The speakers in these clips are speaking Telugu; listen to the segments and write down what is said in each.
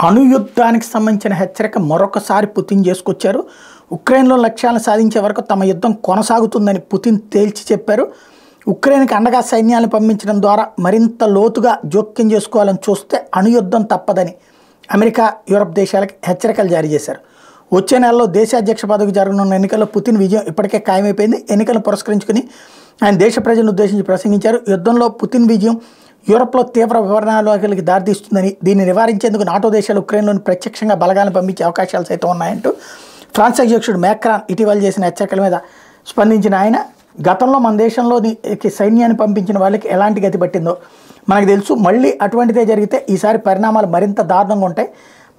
అణుయుద్ధానికి సంబంధించిన హెచ్చరిక మరొకసారి పుతిన్ చేసుకొచ్చారు. ఉక్రెయిన్లో లక్ష్యాలను సాధించే వరకు తమ యుద్ధం కొనసాగుతుందని పుతిన్ తేల్చి చెప్పారు. ఉక్రెయిన్కి అండగా సైన్యాలను పంపించడం ద్వారా మరింత లోతుగా జోక్యం చేసుకోవాలని చూస్తే అణుయుద్ధం తప్పదని అమెరికా, యూరప్ దేశాలకు హెచ్చరికలు జారీ చేశారు. వచ్చే నెలలో దేశాధ్యక్ష పదవికి జరగనున్న ఎన్నికల్లో పుతిన్ విజయం ఇప్పటికే ఖాయమైపోయింది. ఎన్నికలను పురస్కరించుకుని ఆయన దేశ ప్రజలను ఉద్దేశించి ప్రసంగించారు. యుద్ధంలో పుతిన్ విజయం యూరప్లో తీవ్ర వివరణలకి దారితీస్తుందని, దీన్ని నివారించేందుకు నాటో దేశాలు ఉక్రెయిన్లోని ప్రత్యక్షంగా బలగాలను పంపించే అవకాశాలు సైతం ఉన్నాయంటూ ఫ్రాన్స్ అధ్యక్షుడు మ్యాక్రాన్ ఇటీవల చేసిన హెచ్చరికల మీద స్పందించిన ఆయన, గతంలో మన దేశంలోని సైన్యాన్ని పంపించిన వాళ్ళకి ఎలాంటి గతి పట్టిందో మనకు తెలుసు. మళ్ళీ అటువంటిదే జరిగితే ఈసారి పరిణామాలు మరింత దారుణంగా ఉంటాయి.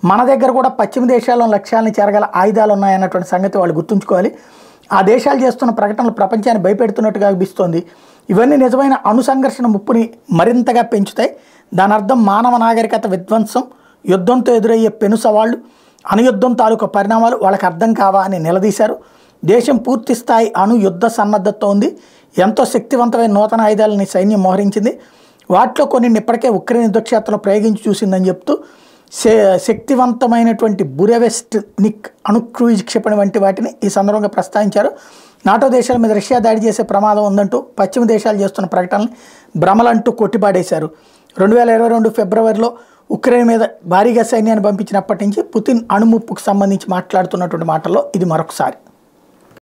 మన దగ్గర కూడా పశ్చిమ దేశాల్లో లక్ష్యాలను చేరగల ఆయుధాలు ఉన్నాయన్నటువంటి సంగతి వాళ్ళు గుర్తుంచుకోవాలి. ఆ దేశాలు చేస్తున్న ప్రకటనలు ప్రపంచాన్ని భయపెడుతున్నట్టుగా అనిపిస్తోంది. ఇవన్నీ నిజమైన అణు సంఘర్షణ ముప్పుని మరింతగా పెంచుతాయి. దాని అర్థం మానవ నాగరికత విధ్వంసం, యుద్ధంతో ఎదురయ్యే పెను సవాళ్లు, అణుయుద్ధం తాలూకా పరిణామాలు వాళ్ళకి అర్థం కావా అని నిలదీశారు. దేశం పూర్తి స్థాయి అణు యుద్ధ సన్నద్ధతో ఉంది. ఎంతో శక్తివంతమైన నూతన ఆయుధాలని సైన్యం మోహరించింది. వాటిలో కొన్ని ఇప్పటికే ఉక్రెయిన్ యుద్ధక్షేత్రంలో ప్రయోగించి చూసిందని చెప్తూ శక్తివంతమైనటువంటి బురెవెస్ట్నిక్ అణు క్రూయిజ్ క్షిపణి వంటి వాటిని ఈ సందర్భంగా ప్రస్తావించారు. నాటో దేశాల మీద రష్యా దాడి చేసే ప్రమాదం ఉందంటూ పశ్చిమ దేశాలు చేస్తున్న ప్రకటనలు భ్రమలంటూ కొట్టిపాడేశారు. 2022 ఫిబ్రవరిలో ఉక్రెయిన్ మీద భారీగా సైన్యాన్ని పంపించినప్పటి నుంచి పుతిన్ అణుముప్పుకు సంబంధించి మాట్లాడుతున్నటువంటి మాటల్లో ఇది మరొకసారి.